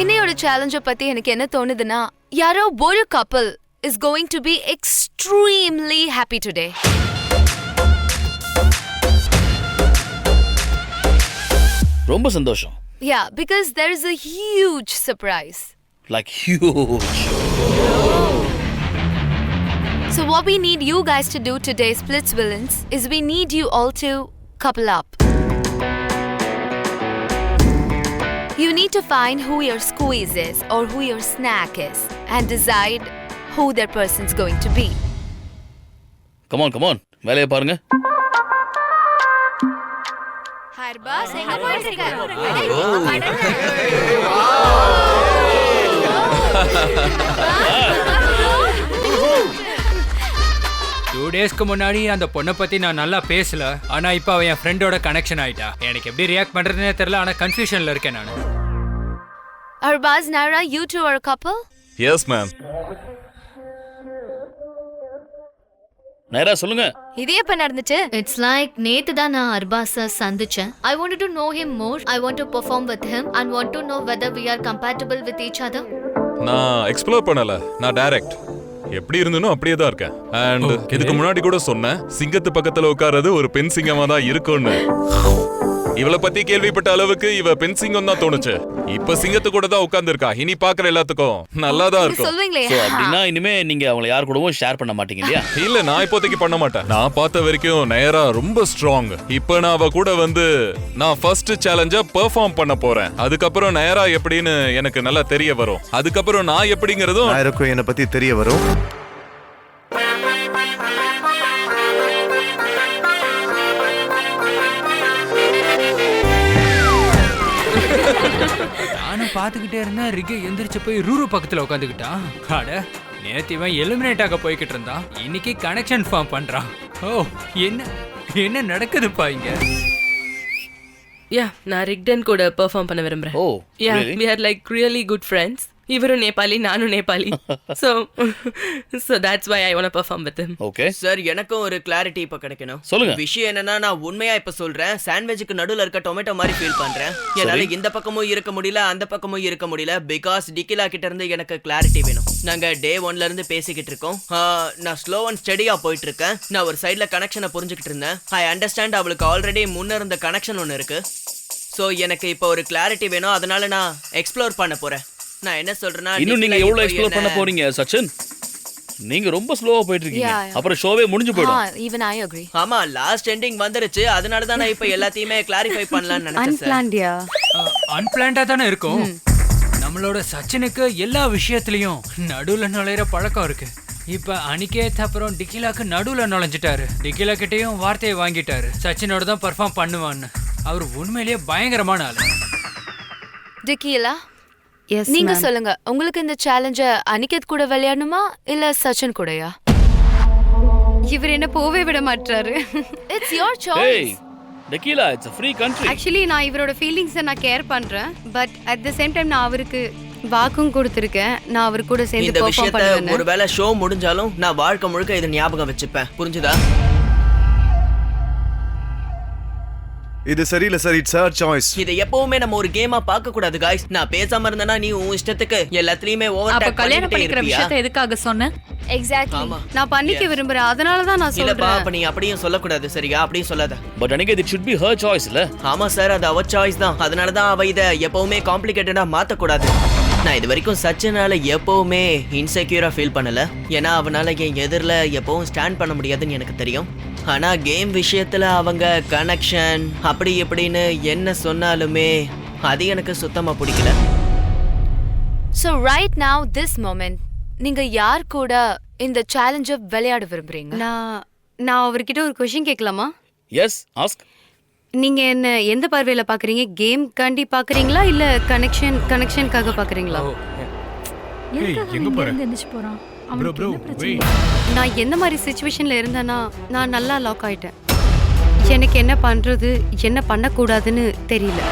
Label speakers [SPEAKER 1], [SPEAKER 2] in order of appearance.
[SPEAKER 1] இன்னையோட சேலஞ்ச பத்தி எனக்கு என்ன தோணுதுன்னா, யாரோ ஒரு couple is going to be extremely happy today.
[SPEAKER 2] ரொம்ப சந்தோஷம்.
[SPEAKER 1] Yeah, because there is a huge surprise.
[SPEAKER 2] Like huge.
[SPEAKER 1] So what we need you guys to do today, Splits Villains, is we need you all to couple up. You need to find who your squeeze is or who your snack is and decide who that person's going to be.
[SPEAKER 2] Come on. வேலையை பாருங்க.
[SPEAKER 1] ஹர்பாஸ் எங்க போறீங்க?
[SPEAKER 3] 2 டேஸ்க்கு முன்னாடி அந்த பொண்ணை பத்தி நான் நல்லா பேசல. ஆனா இப்ப அவன் என் ஃப்ரெண்டோட கனெக்ஷன் ஆயிட்டா. எனக்கு எப்படி ரியாக்ட் பண்றதுனே தெரியல. ஆனா கன்ஃபியூஷன்ல இருக்கேன் நான்.
[SPEAKER 1] Arbaz, Naira, you two are a couple?
[SPEAKER 4] Yes, ma'am.
[SPEAKER 2] நேரா சொல்லுங்க.
[SPEAKER 1] இது எப்ப நடந்துச்சு?
[SPEAKER 5] It's like நேத்து தான் நான் அர்பாஸ சந்திச்சேன். I wanted to know him more. I want to perform with him and want to know whether we are compatible with each other.
[SPEAKER 4] நான் explore பண்ணல. நான் டைரக்ட். எப்படி இருந்தனோ அப்படியே தான் இருக்கேன். அண்ட் இதுக்கு முன்னாடி கூட சொன்னேன், சிங்கத்து பக்கத்துல உட்கார்றது ஒரு பெண் சிங்கமா தான் இருக்கும்னு. இவளை பத்தி கேள்விப்பட்ட அளவுக்கு இவ பெண் சிங்கம் தான் தோணுச்சு. இப்ப சிங்கத்து கூட தான் உட்கார்ந்துருக்கா. இனி பாக்குற எல்லாத்துக்கும் நல்லா தான் இருக்கும்.
[SPEAKER 1] சொல்வீங்களே.
[SPEAKER 2] சோ அப்படினா இனிமே நீங்க அவங்கள யார் கூடவும் ஷேர் பண்ண மாட்டீங்க இல்லையா?
[SPEAKER 4] இல்ல, நான் இப்போதைக்கு பண்ண மாட்டேன். நான் பார்த்த வரைக்கும் நேரா ரொம்ப ஸ்ட்ராங். இப்போ நான் அவ கூட நான் ஃபர்ஸ்ட் சேலஞ்சா பெர்ஃபார்ம் பண்ண போறேன். அதுக்கப்புறம் நேரா எப்படின்னு எனக்கு நல்லா தெரிய வரும். அதுக்கப்புறம் நான் எப்படிங்கிறதும்
[SPEAKER 6] நேராக்கும் என்ன பத்தி தெரிய வரும்.
[SPEAKER 3] நானும் பாத்துக்கிட்டே இருந்தேன். ரிகே எந்திரிச்சு போய் ரூரு பக்கத்துல உட்காந்துக்கிட்டான். அட, நேத்து இவன் எலிமினேட் ஆக போய்கிட்டு இருந்தான். இன்னைக்கு கனெக்ஷன் ஃபார்ம் பண்றான். ஓ, என்ன நடக்குதுப்பா இங்க?
[SPEAKER 7] யா, நான் ரிக்டன் கூட பெர்ஃபார்ம் பண்ண விரும்புறேன்.
[SPEAKER 2] ஓ,
[SPEAKER 7] யா, we are like really good friends. இவரும் நேபாளி, நானும் Nepali. So that's why I want to perform with him.
[SPEAKER 2] Okay
[SPEAKER 8] sir, எனக்கும் ஒரு கிளாரிட்டி இப்ப கிடைக்கணும்.
[SPEAKER 2] சொல்லுங்க.
[SPEAKER 8] விஷயம் என்னன்னா, நான் உண்மையா இப்ப சொல்றேன். சாண்ட்விச்சுக்கு நடுவுல இருக்க டொமேட்டோ மாதிரி ஃபீல் பண்றேன். என்னால இந்த பக்கமும் இருக்க முடியல, அந்த பக்கமும் இருக்க முடியல. பிகாஸ் டிகிலா கிட்ட இருந்து எனக்கு கிளாரிட்டி வேணும். நாங்க டே 1ல இருந்து பேசிக்கிட்டு இருக்கோம். நான் ஸ்லோ அண்ட் ஸ்டெடியா போயிட்டு இருக்கேன். நான் ஒரு சைட்ல கனெக்ஷனை புரிஞ்சுக்கிட்டு இருந்தேன். ஐ அண்டர்ஸ்டாண்ட் அவளுக்கு ஆல்ரெடி முன்ன இருந்த கனெக்ஷன் ஒன்று இருக்கு. ஸோ எனக்கு இப்போ ஒரு கிளாரிட்டி வேணும். அதனால நான் எக்ஸ்ப்ளோர் பண்ண போறேன். நான் என்ன சொல்றேன்னா,
[SPEAKER 2] இன்னும் நீங்க எவ்வளவு எக்ஸ்ப்ளோர் பண்ண போறீங்க சச்சின்? நீங்க ரொம்ப ஸ்லோவா போயிட்டு இருக்கீங்க. அப்புறம் ஷோவே முடிஞ்சு போய்டும்.
[SPEAKER 1] Even I agree.
[SPEAKER 8] ஆமா, லாஸ்ட் எண்டிங் வந்துருச்சு. அதனால தான் நான் இப்போ எல்லாத்தையுமே கிளாரிஃபை பண்ணலாம்னு நினைச்சேன்.
[SPEAKER 1] Unplanned-யா?
[SPEAKER 3] அன்பிளான்டா தானே இருக்கும். நம்மளோட சச்சினுக்கு எல்லா விஷயத்துலயும் நடுவுல நுழையிற பழக்கம் இருக்கு. இப்ப அனிகேத் அப்புறம் டிகிலாக்கு நடுவுல நுழைஞ்சிட்டாரு. டிகிலா கிட்டையும் வார்த்தையை வாங்கிட்டாரு. சச்சினோட தான் பெர்ஃபார்ம் பண்ணுவான்னு. அவர் உண்மையிலேயே பயங்கரமான ஆளு.
[SPEAKER 1] டிகிலா, நீங்க சொல்லுங்க, உங்களுக்கு இந்த சேலஞ்ச அனிகேத் கூட விளையாடணுமா இல்ல சச்சின் கூடயா?
[SPEAKER 9] இவர் என்ன போவே விட மாட்டாரு.
[SPEAKER 1] It's your choice.
[SPEAKER 2] Tequila, it's a free country.
[SPEAKER 9] Actually நான் இவரோட ஃபீலிங்ஸை நான் கேர் பண்றேன். But at the same time நான் அவருக்கு வாக்கும் கொடுத்துருக்கேன். நான் அவர் கூட சேர்ந்து
[SPEAKER 8] இந்த
[SPEAKER 9] பெர்ஃபார்ம்
[SPEAKER 8] விஷயத்தை
[SPEAKER 9] பண்ணுவேன்.
[SPEAKER 8] ஒருவேளை ஷோ முடிஞ்சாலும் நான் வாழ்க்கை முழுக்க இதை ஞாபகம் வச்சுப்பேன். புரிஞ்சுதா?
[SPEAKER 6] இது சரியில்லை சார். It's her choice.
[SPEAKER 8] இதை எப்பவுமே நம்ம ஒரு கேமா பார்க்க கூடாது गाइस. நான் பேசாம இருந்தேனா நீ உன் இஷ்டத்துக்கு எல்லாத்துலயுமே ஓவர்
[SPEAKER 9] அப்ப
[SPEAKER 8] டாக்
[SPEAKER 9] கல்யாணம்
[SPEAKER 8] பண்ணிட்டே
[SPEAKER 9] பண்ணிக்கிற
[SPEAKER 8] இருப்பியா?
[SPEAKER 9] விஷயத்தை எதுக்காக சொன்னேன்?
[SPEAKER 1] எக்ஸாக்ட்லி.
[SPEAKER 9] நான் பண்ணிக்க விரும்புறேன். அதனால தான் நான்
[SPEAKER 8] இல்லப்பா,
[SPEAKER 9] சொல்றேன்.
[SPEAKER 8] அப்ப நீ அப்படியே சொல்லக்கூடாது. சரியா? அப்படியே சொல்லாத.
[SPEAKER 2] But Aniket, it should be her choice இல்ல?
[SPEAKER 8] ஆமா சார், அது அவ சாய்ஸ் தான். அதனால தான் அவ இதை எப்பவுமே காம்ப்ளிகேட்டடா மாத்த கூடாது. நான் இது வரைக்கும் சச்சினால எப்பவுமே இன்செக்யூரா ஃபீல் பண்ணல. ஏன்னா அவனால என் எதிரில் எப்பவும் ஸ்டாண்ட் பண்ண முடியாதுன்னு எனக்கு தெரியும். ஆனா கேம் விஷயத்துல அவங்க கனெக்ஷன் அப்படி எப்படின்னு என்ன சொன்னாலுமே அது எனக்கு சுத்தமா பிடிக்கல.
[SPEAKER 1] So right now this moment நீங்க யார் கூட இந்த சேலஞ்ச விளையாட விரும்புறீங்க?
[SPEAKER 9] நான் அவர்கிட்ட ஒரு क्वेश्चन கேட்கலாமா?
[SPEAKER 2] Yes, ask.
[SPEAKER 9] நீங்க என்ன எந்த பார்வையில பாக்குறீங்க? கேம் காண்டி பாக்குறீங்களா இல்ல கனெக்ஷனுக்காக பாக்குறீங்களா?
[SPEAKER 3] எங்க போற? Bro wait.
[SPEAKER 9] நான் எந்த மாதிரி சிச்சுவேஷன்ல இருந்தேன்னா நான் நல்லா லாக் ஆயிட்டேன். எனக்கு என்ன பண்றது என்ன பண்ணக்கூடாதுன்னு தெரியல.